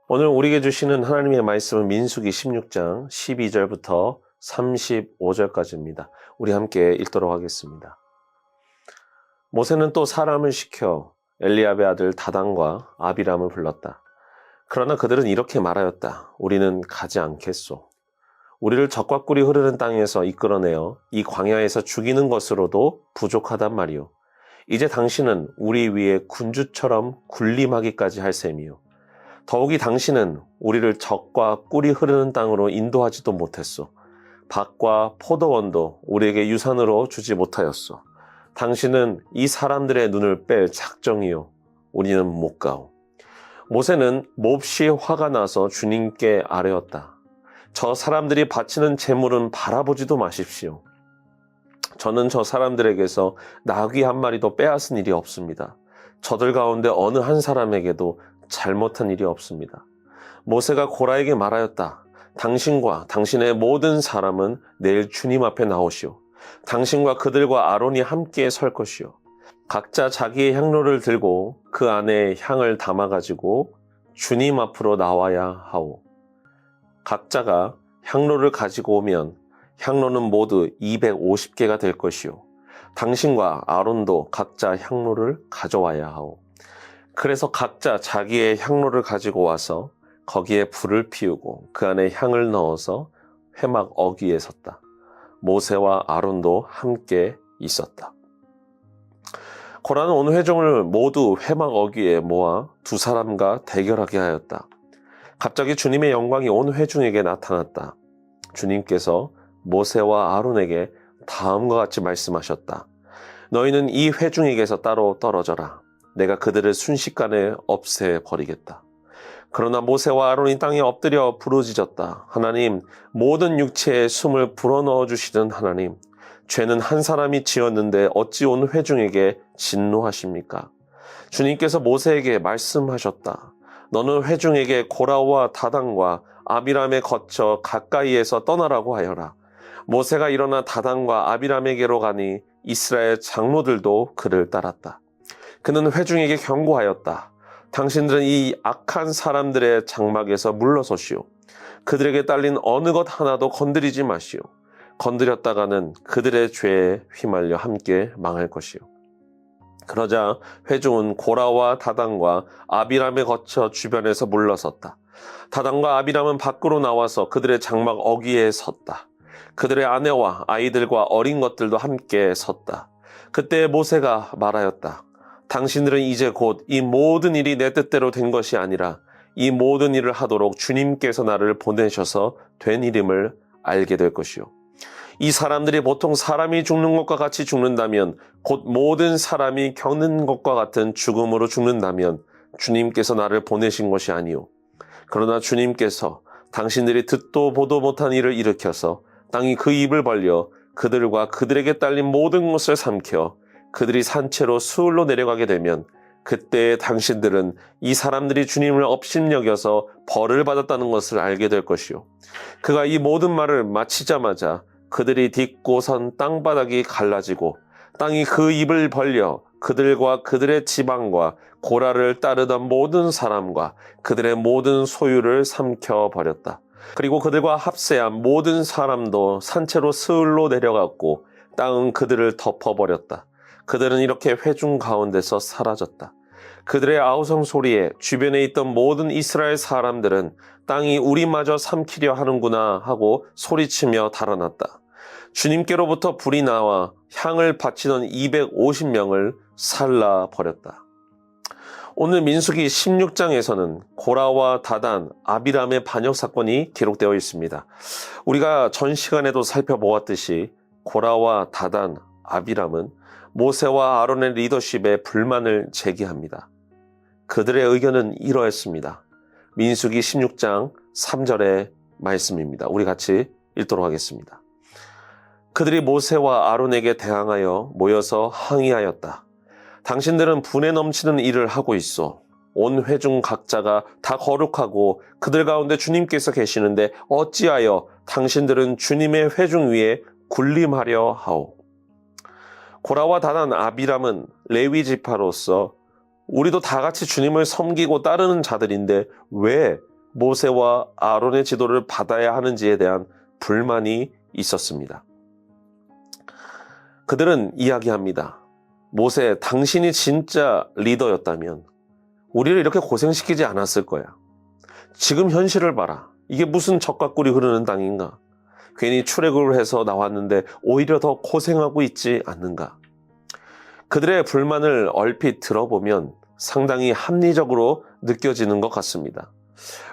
오늘 우리에게 주시는 하나님의 말씀은 민수기 16장 12절부터 35절까지입니다. 우리 함께 읽도록 하겠습니다. 모세는 또 사람을 시켜 엘리압의 아들 다단과 아비람을 불렀다. 그러나 그들은 이렇게 말하였다. 우리는 가지 않겠소. 우리를 적과 꿀이 흐르는 땅에서 이끌어내어 이 광야에서 죽이는 것으로도 부족하단 말이오. 이제 당신은 우리 위에 군주처럼 군림하기까지 할 셈이요. 더욱이 당신은 우리를 적과 꿀이 흐르는 땅으로 인도하지도 못했소. 밭과 포도원도 우리에게 유산으로 주지 못하였소. 당신은 이 사람들의 눈을 뺄 작정이요. 우리는 못 가오. 모세는 몹시 화가 나서 주님께 아뢰었다. 저 사람들이 바치는 제물은 바라보지도 마십시오. 저는 저 사람들에게서 나귀 한 마리도 빼앗은 일이 없습니다. 저들 가운데 어느 한 사람에게도 잘못한 일이 없습니다. 모세가 고라에게 말하였다. 당신과 당신의 모든 사람은 내일 주님 앞에 나오시오. 당신과 그들과 아론이 함께 설 것이오. 각자 자기의 향로를 들고 그 안에 향을 담아가지고 주님 앞으로 나와야 하오. 각자가 향로를 가지고 오면 향로는 모두 250개가 될 것이오. 당신과 아론도 각자 향로를 가져와야 하오. 그래서 각자 자기의 향로를 가지고 와서 거기에 불을 피우고 그 안에 향을 넣어서 회막 어귀에 섰다. 모세와 아론도 함께 있었다. 고라는 온 회중을 모두 회막 어귀에 모아 두 사람과 대결하게 하였다. 갑자기 주님의 영광이 온 회중에게 나타났다. 주님께서 모세와 아론에게 다음과 같이 말씀하셨다. 너희는 이 회중에게서 따로 떨어져라. 내가 그들을 순식간에 없애버리겠다. 그러나 모세와 아론이 땅에 엎드려 부르짖었다. 하나님, 모든 육체에 숨을 불어넣어 주시는 하나님, 죄는 한 사람이 지었는데 어찌 온 회중에게 진노하십니까? 주님께서 모세에게 말씀하셨다. 너는 회중에게 고라와 다단과 아비람에 거쳐 가까이에서 떠나라고 하여라. 모세가 일어나 다단과 아비람에게로 가니 이스라엘 장로들도 그를 따랐다. 그는 회중에게 경고하였다. 당신들은 이 악한 사람들의 장막에서 물러서시오. 그들에게 딸린 어느 것 하나도 건드리지 마시오. 건드렸다가는 그들의 죄에 휘말려 함께 망할 것이오. 그러자 회중은 고라와 다단과 아비람에 거쳐 주변에서 물러섰다. 다단과 아비람은 밖으로 나와서 그들의 장막 어귀에 섰다. 그들의 아내와 아이들과 어린 것들도 함께 섰다. 그때 모세가 말하였다. 당신들은 이제 곧 이 모든 일이 내 뜻대로 된 것이 아니라 이 모든 일을 하도록 주님께서 나를 보내셔서 된 일임을 알게 될 것이요. 이 사람들이 보통 사람이 죽는 것과 같이 죽는다면, 곧 모든 사람이 겪는 것과 같은 죽음으로 죽는다면 주님께서 나를 보내신 것이 아니요. 그러나 주님께서 당신들이 듣도 보도 못한 일을 일으켜서 땅이 그 입을 벌려 그들과 그들에게 딸린 모든 것을 삼켜 그들이 산채로 수울로 내려가게 되면 그때 당신들은 이 사람들이 주님을 업신여겨서 벌을 받았다는 것을 알게 될 것이요. 그가 이 모든 말을 마치자마자 그들이 딛고 선 땅바닥이 갈라지고 땅이 그 입을 벌려 그들과 그들의 지방과 고라를 따르던 모든 사람과 그들의 모든 소유를 삼켜버렸다. 그리고 그들과 합세한 모든 사람도 산채로 스을로 내려갔고 땅은 그들을 덮어버렸다. 그들은 이렇게 회중 가운데서 사라졌다. 그들의 아우성 소리에 주변에 있던 모든 이스라엘 사람들은 땅이 우리마저 삼키려 하는구나 하고 소리치며 달아났다. 주님께로부터 불이 나와 향을 바치던 250명을 살라버렸다. 오늘 민수기 16장에서는 고라와 다단, 아비람의 반역 사건이 기록되어 있습니다. 우리가 전 시간에도 살펴보았듯이 고라와 다단, 아비람은 모세와 아론의 리더십에 불만을 제기합니다. 그들의 의견은 이러했습니다. 민수기 16장 3절의 말씀입니다. 우리 같이 읽도록 하겠습니다. 그들이 모세와 아론에게 대항하여 모여서 항의하였다. 당신들은 분에 넘치는 일을 하고 있어. 온 회중 각자가 다 거룩하고 그들 가운데 주님께서 계시는데 어찌하여 당신들은 주님의 회중 위에 군림하려 하오. 고라와 다단, 아비람은 레위 지파로서 우리도 다 같이 주님을 섬기고 따르는 자들인데 왜 모세와 아론의 지도를 받아야 하는지에 대한 불만이 있었습니다. 그들은 이야기합니다. 모세, 당신이 진짜 리더였다면 우리를 이렇게 고생시키지 않았을 거야. 지금 현실을 봐라. 이게 무슨 젖과 꿀이 흐르는 땅인가? 괜히 출애굽을 해서 나왔는데 오히려 더 고생하고 있지 않는가? 그들의 불만을 얼핏 들어보면 상당히 합리적으로 느껴지는 것 같습니다.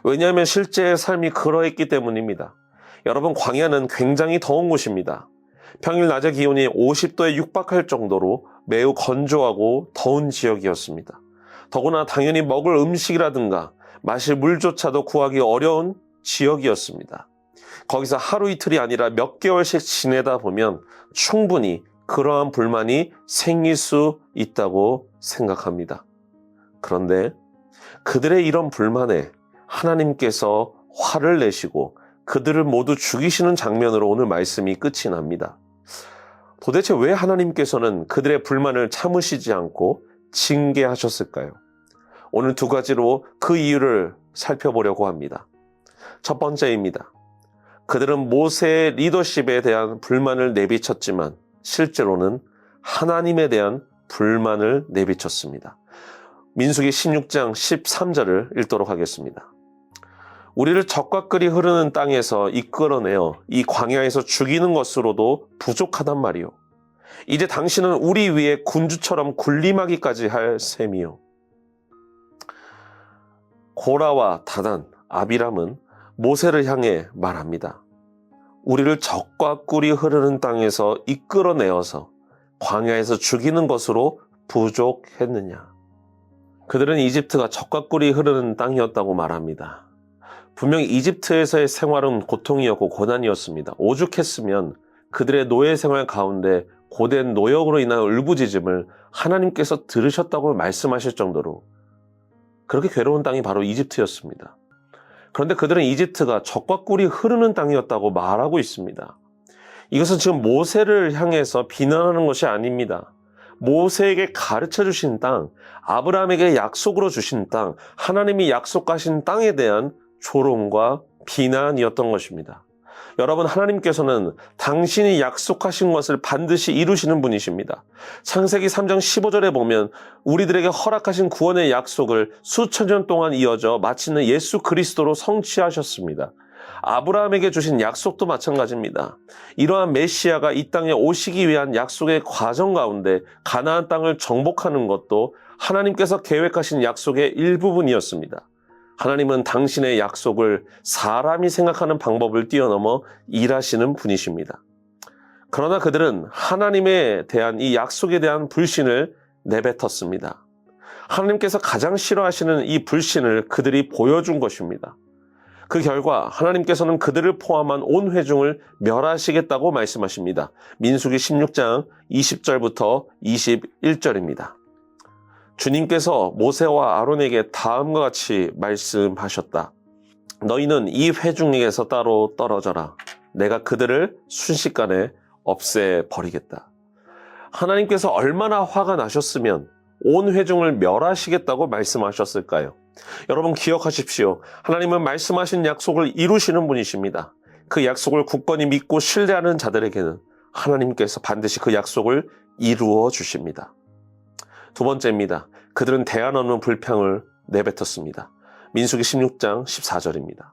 왜냐하면 실제의 삶이 그러했기 때문입니다. 여러분, 광야는 굉장히 더운 곳입니다. 평일 낮의 기온이 50도에 육박할 정도로 매우 건조하고 더운 지역이었습니다. 더구나 당연히 먹을 음식이라든가 마실 물조차도 구하기 어려운 지역이었습니다. 거기서 하루 이틀이 아니라 몇 개월씩 지내다 보면 충분히 그러한 불만이 생길 수 있다고 생각합니다. 그런데 그들의 이런 불만에 하나님께서 화를 내시고 그들을 모두 죽이시는 장면으로 오늘 말씀이 끝이 납니다. 도대체 왜 하나님께서는 그들의 불만을 참으시지 않고 징계하셨을까요? 오늘 두 가지로 그 이유를 살펴보려고 합니다. 첫 번째입니다. 그들은 모세의 리더십에 대한 불만을 내비쳤지만 실제로는 하나님에 대한 불만을 내비쳤습니다. 민수기 16장 13절을 읽도록 하겠습니다. 우리를 젖과 꿀이 흐르는 땅에서 이끌어내어 이 광야에서 죽이는 것으로도 부족하단 말이요. 이제 당신은 우리 위에 군주처럼 군림하기까지 할 셈이요. 고라와 다단, 아비람은 모세를 향해 말합니다. 우리를 젖과 꿀이 흐르는 땅에서 이끌어내어서 광야에서 죽이는 것으로 부족했느냐. 그들은 이집트가 젖과 꿀이 흐르는 땅이었다고 말합니다. 분명 이집트에서의 생활은 고통이었고 고난이었습니다. 오죽했으면 그들의 노예 생활 가운데 고된 노역으로 인한 울부짖음을 하나님께서 들으셨다고 말씀하실 정도로 그렇게 괴로운 땅이 바로 이집트였습니다. 그런데 그들은 이집트가 젖과 꿀이 흐르는 땅이었다고 말하고 있습니다. 이것은 지금 모세를 향해서 비난하는 것이 아닙니다. 모세에게 가르쳐 주신 땅, 아브라함에게 약속으로 주신 땅, 하나님이 약속하신 땅에 대한 조롱과 비난이었던 것입니다. 여러분, 하나님께서는 당신이 약속하신 것을 반드시 이루시는 분이십니다. 창세기 3장 15절에 보면 우리들에게 허락하신 구원의 약속을 수천 년 동안 이어져 마치는 예수 그리스도로 성취하셨습니다. 아브라함에게 주신 약속도 마찬가지입니다. 이러한 메시아가 이 땅에 오시기 위한 약속의 과정 가운데 가나안 땅을 정복하는 것도 하나님께서 계획하신 약속의 일부분이었습니다. 하나님은 당신의 약속을 사람이 생각하는 방법을 뛰어넘어 일하시는 분이십니다. 그러나 그들은 하나님에 대한 이 약속에 대한 불신을 내뱉었습니다. 하나님께서 가장 싫어하시는 이 불신을 그들이 보여준 것입니다. 그 결과 하나님께서는 그들을 포함한 온 회중을 멸하시겠다고 말씀하십니다. 민수기 16장 20절부터 21절입니다. 주님께서 모세와 아론에게 다음과 같이 말씀하셨다. 너희는 이 회중에게서 따로 떨어져라. 내가 그들을 순식간에 없애버리겠다. 하나님께서 얼마나 화가 나셨으면 온 회중을 멸하시겠다고 말씀하셨을까요? 여러분, 기억하십시오. 하나님은 말씀하신 약속을 이루시는 분이십니다. 그 약속을 굳건히 믿고 신뢰하는 자들에게는 하나님께서 반드시 그 약속을 이루어 주십니다. 두 번째입니다. 그들은 대안 없는 불평을 내뱉었습니다. 민수기 16장 14절입니다.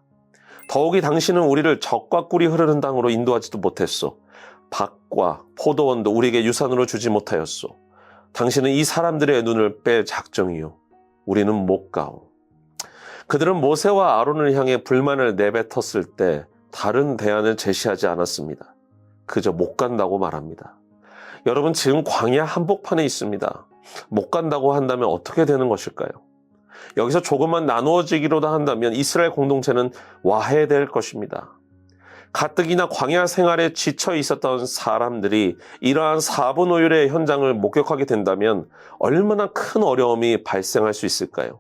더욱이 당신은 우리를 젖과 꿀이 흐르는 땅으로 인도하지도 못했소. 밭과 포도원도 우리에게 유산으로 주지 못하였소. 당신은 이 사람들의 눈을 뺄 작정이요. 우리는 못 가오. 그들은 모세와 아론을 향해 불만을 내뱉었을 때 다른 대안을 제시하지 않았습니다. 그저 못 간다고 말합니다. 여러분, 지금 광야 한복판에 있습니다. 못 간다고 한다면 어떻게 되는 것일까요? 여기서 조금만 나누어지기로도 한다면 이스라엘 공동체는 와해될 것입니다. 가뜩이나 광야 생활에 지쳐 있었던 사람들이 이러한 사분오율의 현장을 목격하게 된다면 얼마나 큰 어려움이 발생할 수 있을까요?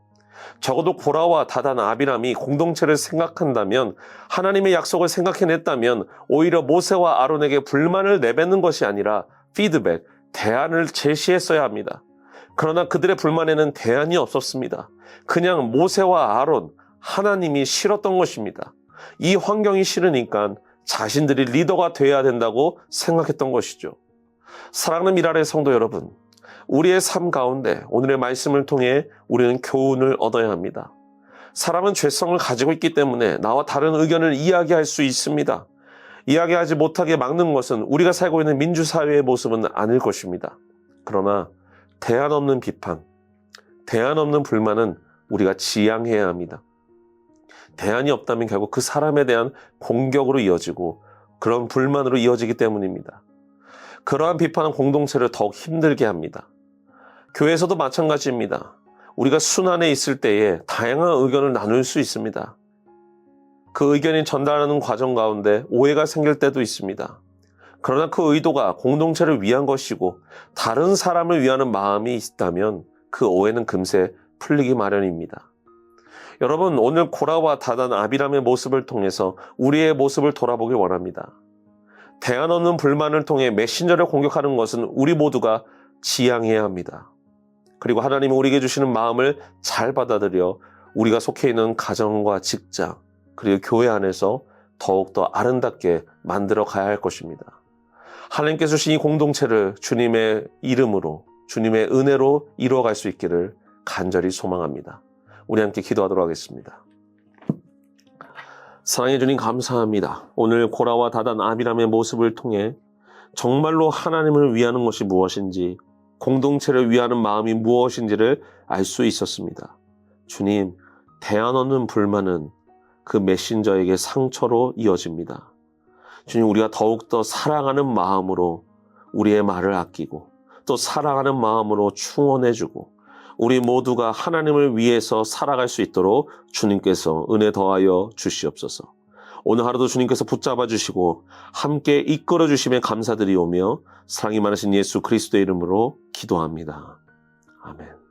적어도 고라와 다단, 아비람이 공동체를 생각한다면, 하나님의 약속을 생각해냈다면 오히려 모세와 아론에게 불만을 내뱉는 것이 아니라 피드백, 대안을 제시했어야 합니다. 그러나 그들의 불만에는 대안이 없었습니다. 그냥 모세와 아론, 하나님이 싫었던 것입니다. 이 환경이 싫으니까 자신들이 리더가 돼야 된다고 생각했던 것이죠. 사랑하는 미라의 성도 여러분, 우리의 삶 가운데 오늘의 말씀을 통해 우리는 교훈을 얻어야 합니다. 사람은 죄성을 가지고 있기 때문에 나와 다른 의견을 이야기할 수 있습니다. 이야기하지 못하게 막는 것은 우리가 살고 있는 민주사회의 모습은 아닐 것입니다. 그러나 대안 없는 비판, 대안 없는 불만은 우리가 지양해야 합니다. 대안이 없다면 결국 그 사람에 대한 공격으로 이어지고 그런 불만으로 이어지기 때문입니다. 그러한 비판은 공동체를 더욱 힘들게 합니다. 교회에서도 마찬가지입니다. 우리가 순환에 있을 때에 다양한 의견을 나눌 수 있습니다. 그 의견이 전달하는 과정 가운데 오해가 생길 때도 있습니다. 그러나 그 의도가 공동체를 위한 것이고 다른 사람을 위하는 마음이 있다면 그 오해는 금세 풀리기 마련입니다. 여러분, 오늘 고라와 다단 아비람의 모습을 통해서 우리의 모습을 돌아보길 원합니다. 대안 없는 불만을 통해 메신저를 공격하는 것은 우리 모두가 지양해야 합니다. 그리고 하나님이 우리에게 주시는 마음을 잘 받아들여 우리가 속해 있는 가정과 직장, 그리고 교회 안에서 더욱더 아름답게 만들어 가야 할 것입니다. 하나님께서 주신 이 공동체를 주님의 이름으로, 주님의 은혜로 이루어갈 수 있기를 간절히 소망합니다. 우리 함께 기도하도록 하겠습니다. 사랑해 주님 감사합니다. 오늘 고라와 다단 아비람의 모습을 통해 정말로 하나님을 위하는 것이 무엇인지, 공동체를 위하는 마음이 무엇인지를 알 수 있었습니다. 주님, 대안 없는 불만은 그 메신저에게 상처로 이어집니다. 주님, 우리가 더욱더 사랑하는 마음으로 우리의 말을 아끼고 또 사랑하는 마음으로 충원해주고 우리 모두가 하나님을 위해서 살아갈 수 있도록 주님께서 은혜 더하여 주시옵소서. 오늘 하루도 주님께서 붙잡아 주시고 함께 이끌어 주심에 감사드리오며 사랑이 많으신 예수 그리스도의 이름으로 기도합니다. 아멘.